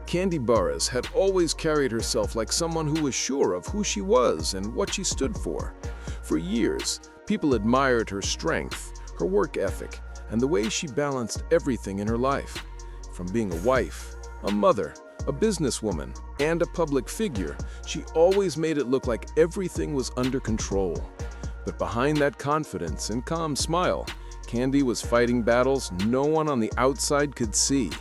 Kandi Burruss had always carried herself like someone who was sure of who she was and what she stood for. For years, people admired her strength, her work ethic, and the way she balanced everything in her life. From being a wife, a mother, a businesswoman, and a public figure, she always made it look like everything was under control. But behind that confidence and calm smile, Kandi was fighting battles no one on the outside could see.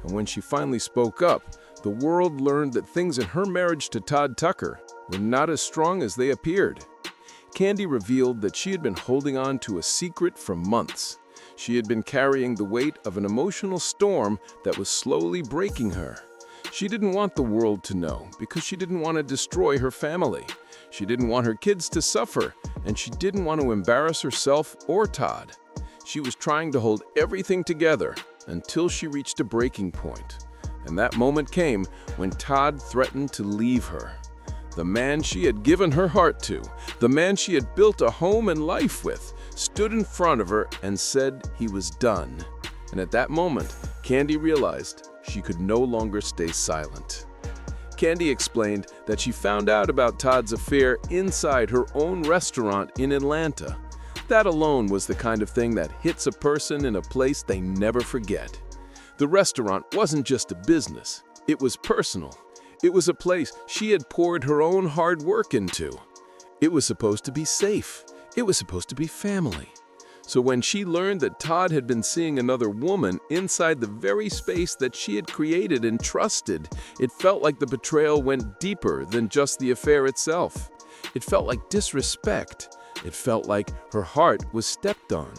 And when she finally spoke up, the world learned that things in her marriage to Todd Tucker were not as strong as they appeared. Kandi revealed that she had been holding on to a secret for months. She had been carrying the weight of an emotional storm that was slowly breaking her. She didn't want the world to know because she didn't want to destroy her family. She didn't want her kids to suffer, and she didn't want to embarrass herself or Todd. She was trying to hold everything together until she reached a breaking point. And that moment came when Todd threatened to leave her. The man she had given her heart to, the man she had built a home and life with, stood in front of her and said he was done. And at that moment, Kandi realized she could no longer stay silent. Kandi explained that she found out about Todd's affair inside her own restaurant in Atlanta. That alone was the kind of thing that hits a person in a place they never forget. The restaurant wasn't just a business, it was personal. It was a place she had poured her own hard work into. It was supposed to be safe. It was supposed to be family. So when she learned that Todd had been seeing another woman inside the very space that she had created and trusted, it felt like the betrayal went deeper than just the affair itself. It felt like disrespect. It felt like her heart was stepped on.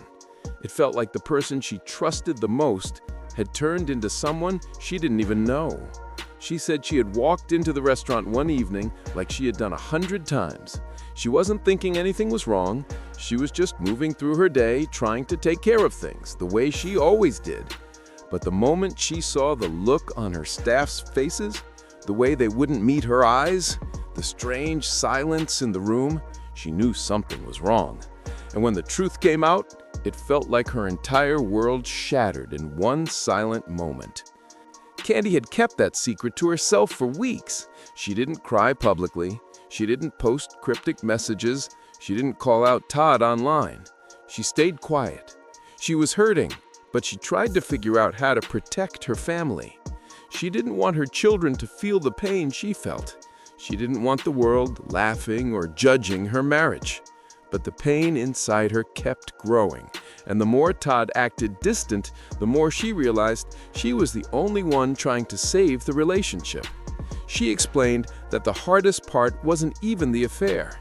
It felt like the person she trusted the most had turned into someone she didn't even know. She said she had walked into the restaurant one evening like she had done 100 times. She wasn't thinking anything was wrong. She was just moving through her day, trying to take care of things the way she always did. But the moment she saw the look on her staff's faces, the way they wouldn't meet her eyes, the strange silence in the room, she knew something was wrong. And when the truth came out, it felt like her entire world shattered in one silent moment. Kandi had kept that secret to herself for weeks. She didn't cry publicly. She didn't post cryptic messages. She didn't call out Todd online. She stayed quiet. She was hurting, but she tried to figure out how to protect her family. She didn't want her children to feel the pain she felt. She didn't want the world laughing or judging her marriage. But the pain inside her kept growing, and the more Todd acted distant, the more she realized she was the only one trying to save the relationship. She explained that the hardest part wasn't even the affair.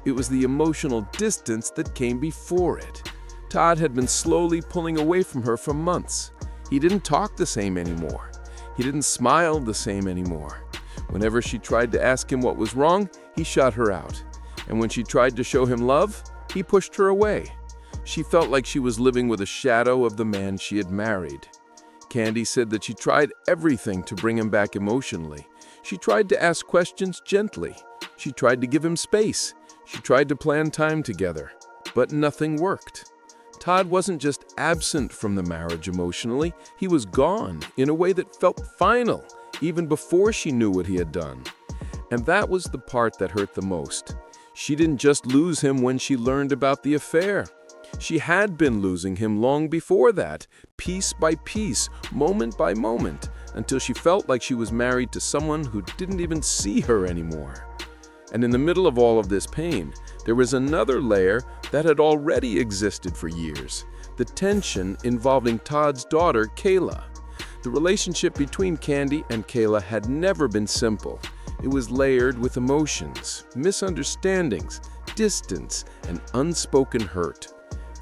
It was the emotional distance that came before it. Todd had been slowly pulling away from her for months. He didn't talk the same anymore. He didn't smile the same anymore. Whenever she tried to ask him what was wrong, he shut her out. And when she tried to show him love, he pushed her away. She felt like she was living with a shadow of the man she had married. Kandi said that she tried everything to bring him back emotionally. She tried to ask questions gently. She tried to give him space. She tried to plan time together. But nothing worked. Todd wasn't just absent from the marriage emotionally, he was gone in a way that felt final, even before she knew what he had done. And that was the part that hurt the most. She didn't just lose him when she learned about the affair. She had been losing him long before that, piece by piece, moment by moment, until she felt like she was married to someone who didn't even see her anymore. And in the middle of all of this pain, there was another layer that had already existed for years, the tension involving Todd's daughter, Kayla. The relationship between Kandi and Kayla had never been simple. It was layered with emotions, misunderstandings, distance, and unspoken hurt.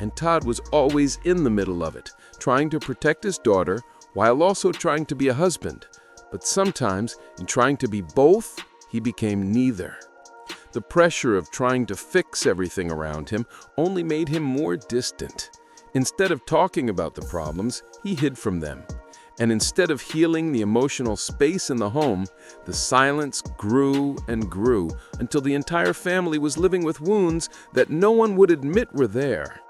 And Todd was always in the middle of it, trying to protect his daughter while also trying to be a husband. But sometimes, in trying to be both, he became neither. The pressure of trying to fix everything around him only made him more distant. Instead of talking about the problems, he hid from them. And instead of healing the emotional space in the home, the silence grew and grew until the entire family was living with wounds that no one would admit were there.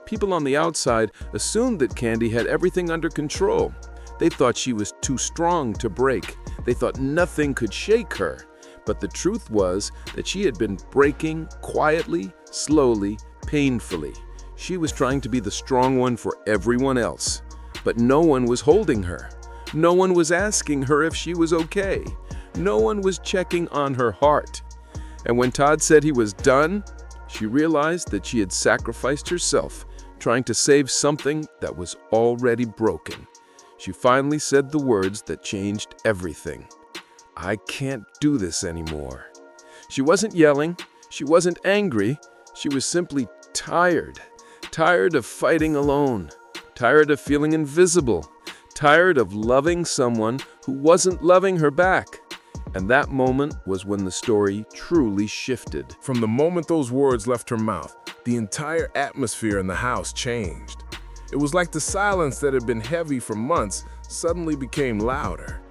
People on the outside assumed that Kandi had everything under control. They thought she was too strong to break. They thought nothing could shake her. But the truth was that she had been breaking quietly, slowly, painfully. She was trying to be the strong one for everyone else. But no one was holding her. No one was asking her if she was okay. No one was checking on her heart. And when Todd said he was done, she realized that she had sacrificed herself, trying to save something that was already broken. She finally said the words that changed everything. "I can't do this anymore." She wasn't yelling. She wasn't angry. She was simply tired. Tired of fighting alone. Tired of feeling invisible. Tired of loving someone who wasn't loving her back. And that moment was when the story truly shifted. From the moment those words left her mouth, the entire atmosphere in the house changed. It was like the silence that had been heavy for months suddenly became louder.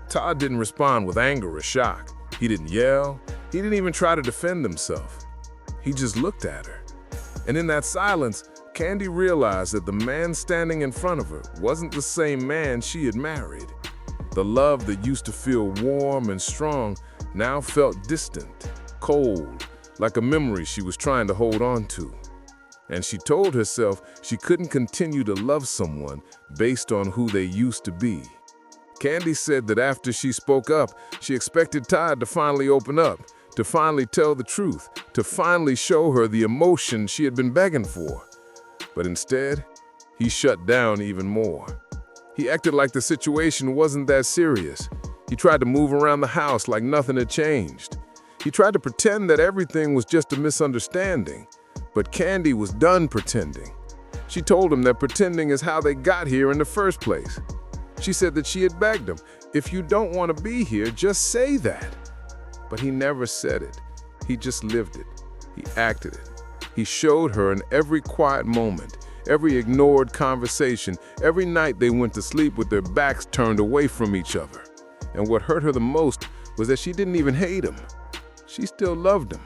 Todd didn't respond with anger or shock. He didn't yell. He didn't even try to defend himself. He just looked at her. And in that silence, Kandi realized that the man standing in front of her wasn't the same man she had married. The love that used to feel warm and strong now felt distant, cold, like a memory she was trying to hold on to. And she told herself she couldn't continue to love someone based on who they used to be. Kandi said that after she spoke up, she expected Todd to finally open up, to finally tell the truth, to finally show her the emotion she had been begging for. But instead, he shut down even more. He acted like the situation wasn't that serious. He tried to move around the house like nothing had changed. He tried to pretend that everything was just a misunderstanding. But Kandi was done pretending. She told him that pretending is how they got here in the first place. She said that she had begged him, "If you don't want to be here, just say that." But he never said it. He just lived it. He acted it. He showed her in every quiet moment, every ignored conversation, every night they went to sleep with their backs turned away from each other. And what hurt her the most was that she didn't even hate him. She still loved him.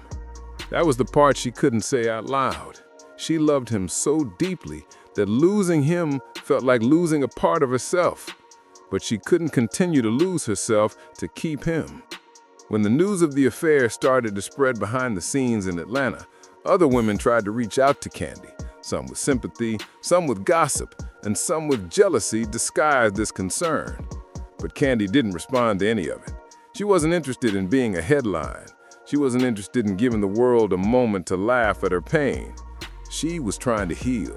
That was the part she couldn't say out loud. She loved him so deeply that losing him felt like losing a part of herself. But she couldn't continue to lose herself to keep him. When the news of the affair started to spread behind the scenes in Atlanta, other women tried to reach out to Kandi, some with sympathy, some with gossip, and some with jealousy disguised as concern. But Kandi didn't respond to any of it. She wasn't interested in being a headline. She wasn't interested in giving the world a moment to laugh at her pain. She was trying to heal,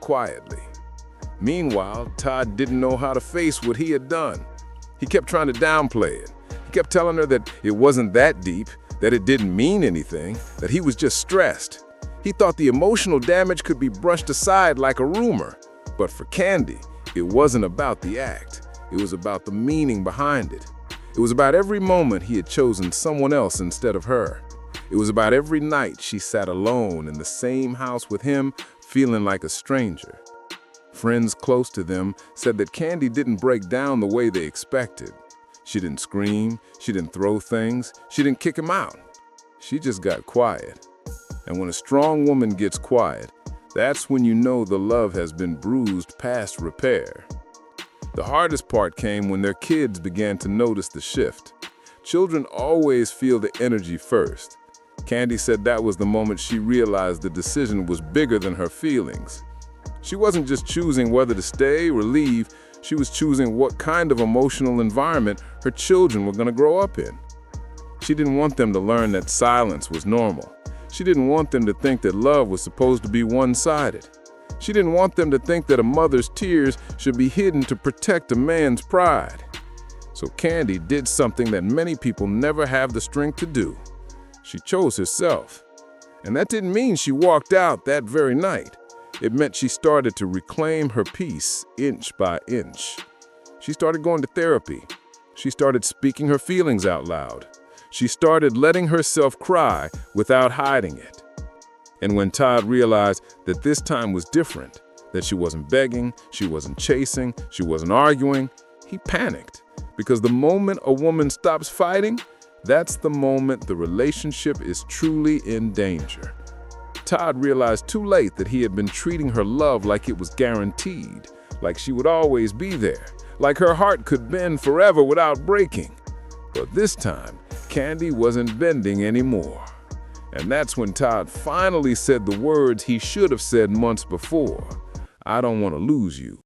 quietly. Meanwhile, Todd didn't know how to face what he had done. He kept trying to downplay it. He kept telling her that it wasn't that deep, that it didn't mean anything, that he was just stressed. He thought the emotional damage could be brushed aside like a rumor. But for Kandi, it wasn't about the act. It was about the meaning behind it. It was about every moment he had chosen someone else instead of her. It was about every night she sat alone in the same house with him, feeling like a stranger. Friends close to them said that Kandi didn't break down the way they expected. She didn't scream, she didn't throw things, she didn't kick him out. She just got quiet. And when a strong woman gets quiet, that's when you know the love has been bruised past repair. The hardest part came when their kids began to notice the shift. Children always feel the energy first. Kandi said that was the moment she realized the decision was bigger than her feelings. She wasn't just choosing whether to stay or leave, she was choosing what kind of emotional environment her children were going to grow up in. She didn't want them to learn that silence was normal. She didn't want them to think that love was supposed to be one-sided. She didn't want them to think that a mother's tears should be hidden to protect a man's pride. So Kandi did something that many people never have the strength to do. She chose herself. And that didn't mean she walked out that very night. It meant she started to reclaim her peace inch by inch. She started going to therapy. She started speaking her feelings out loud. She started letting herself cry without hiding it. And when Todd realized that this time was different, that she wasn't begging, she wasn't chasing, she wasn't arguing, he panicked. Because the moment a woman stops fighting, that's the moment the relationship is truly in danger. Todd realized too late that he had been treating her love like it was guaranteed, like she would always be there, like her heart could bend forever without breaking. But this time, Kandi wasn't bending anymore. And that's when Todd finally said the words he should have said months before. "I don't want to lose you."